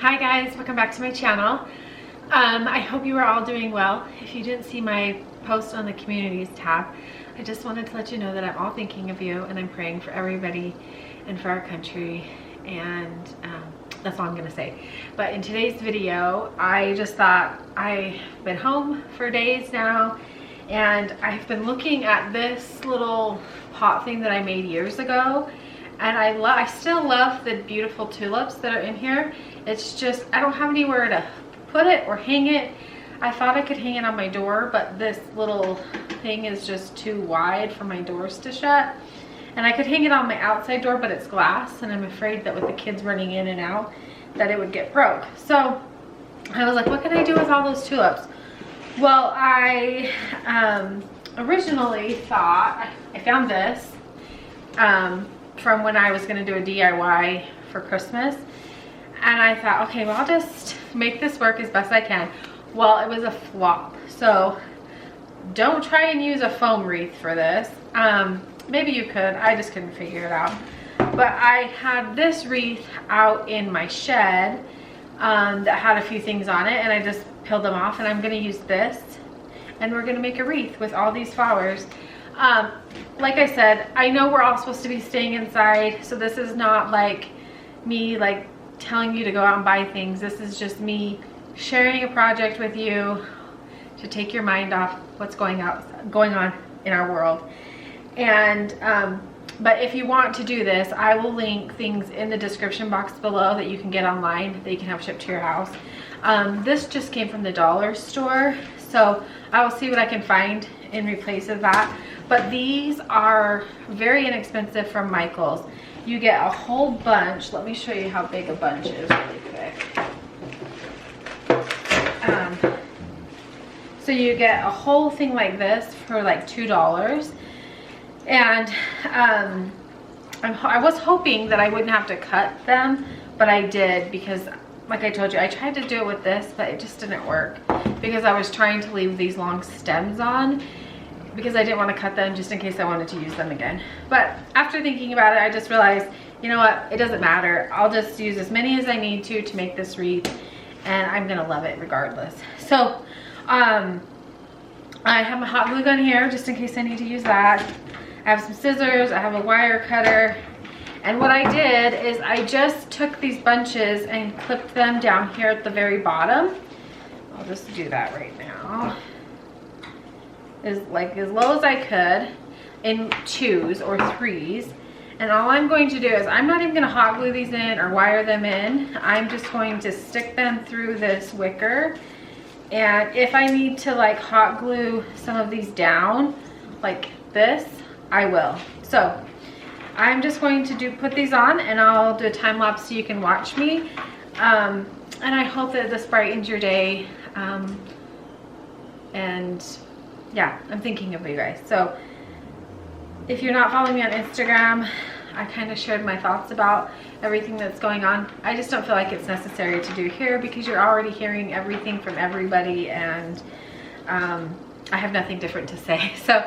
Hi guys, welcome back to my channel. I hope you are all doing well. If you didn't see my post on the communities tab, I just wanted to let you know that I'm all thinking of you and I'm praying for everybody and for our country, and that's all I'm gonna say. But in today's video, I just thought, I've been home for days now and I've been looking at this little pot thing that I made years ago, and I still love the beautiful tulips that are in here. It's just, I don't have anywhere to put it or hang it. I thought I could hang it on my door, but this little thing is just too wide for my doors to shut. And I could hang it on my outside door, but it's glass, and I'm afraid that with the kids running in and out, that it would get broke. So I was like, what can I do with all those tulips? Well, I originally thought, I found this from when I was gonna do a DIY for Christmas. And I thought, okay, well, I'll just make this work as best I can. Well, it was a flop. So don't try and use a foam wreath for this. Maybe you could, I just couldn't figure it out. But I had this wreath out in my shed that had a few things on it, and I just peeled them off, and I'm gonna use this, and we're gonna make a wreath with all these flowers. Like I said, I know we're all supposed to be staying inside, so this is not like me like telling you to go out and buy things. This is just me sharing a project with you to take your mind off what's going on in our world. And but if you want to do this, I will link things in the description box below that you can get online that you can have shipped to your house. This just came from the dollar store, so I will see what I can find in replace of that. But these are very inexpensive from Michael's. You get a whole bunch. Let me show you how big a bunch is really quick. So you get a whole thing like this for like $2. And I was hoping that I wouldn't have to cut them, but I did, because like I told you, I tried to do it with this, but it just didn't work because I was trying to leave these long stems on, because I didn't want to cut them just in case I wanted to use them again. But after thinking about it, I just realized, you know what, it doesn't matter. I'll just use as many as I need to make this wreath, and I'm gonna love it regardless. So I have my hot glue gun here just in case I need to use that. I have some scissors, I have a wire cutter, and what I did is I just took these bunches and clipped them down here at the very bottom. I'll just do that right now. As low as I could in 2s or 3s. And all I'm going to do is, I'm not even going to hot glue these in or wire them in. I'm just going to stick them through this wicker. And if I need to like hot glue some of these down like this, I will. So I'm just going to put these on, and I'll do a time lapse so you can watch me. And I hope that this brightens your day. And yeah, I'm thinking of you guys. So if you're not following me on Instagram, I kind of shared my thoughts about everything that's going on. I just don't feel like it's necessary to do here, because you're already hearing everything from everybody, and I have nothing different to say. So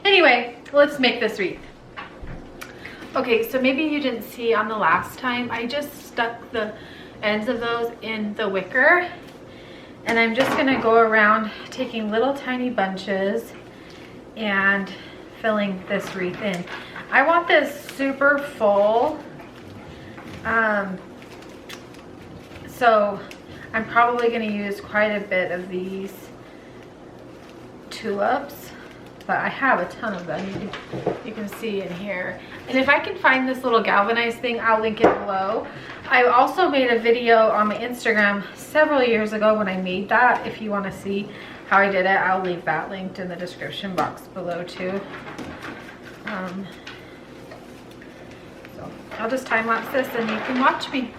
anyway, let's make this wreath. Okay, so maybe you didn't see on the last time, I just stuck the ends of those in the wicker. And I'm just gonna go around taking little tiny bunches and filling this wreath in. I want this super full. So I'm probably gonna use quite a bit of these tulips, but I have a ton of them. You can see in here. And if I can find this little galvanized thing, I'll link it below. I also made a video on my Instagram several years ago when I made that. If you want to see how I did it, I'll leave that linked in the description box below too. So I'll just time lapse this and you can watch me.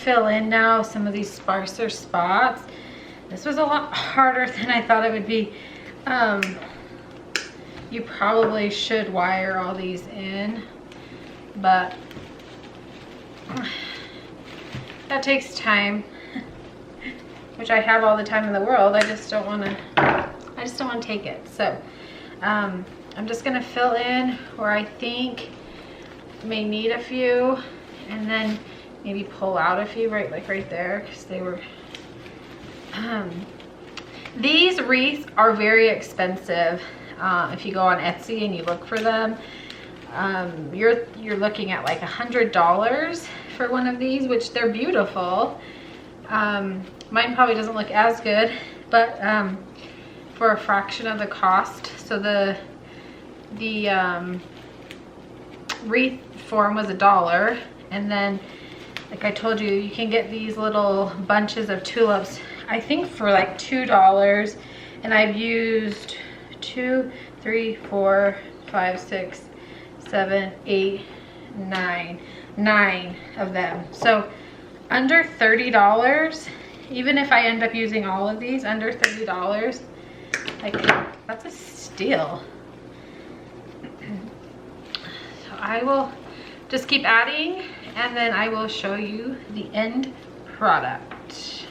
fill in now some of these sparser spots. This was a lot harder than I thought it would be. You probably should wire all these in, but that takes time, which I have all the time in the world. I just don't want to take it. So I'm just gonna fill in where I think may need a few, and then maybe pull out a few right there, because they were these wreaths are very expensive. If you go on Etsy and you look for them, you're looking at like $100 for one of these, which they're beautiful. Mine probably doesn't look as good, but for a fraction of the cost. So the wreath form was $1, and then like I told you, you can get these little bunches of tulips, I think for like $2, and I've used 2, 3, 4, 5, 6, 7, 8, 9 of them. So under $30, even if I end up using all of these, under $30, like that's a steal. So I will just keep adding, and then I will show you the end product.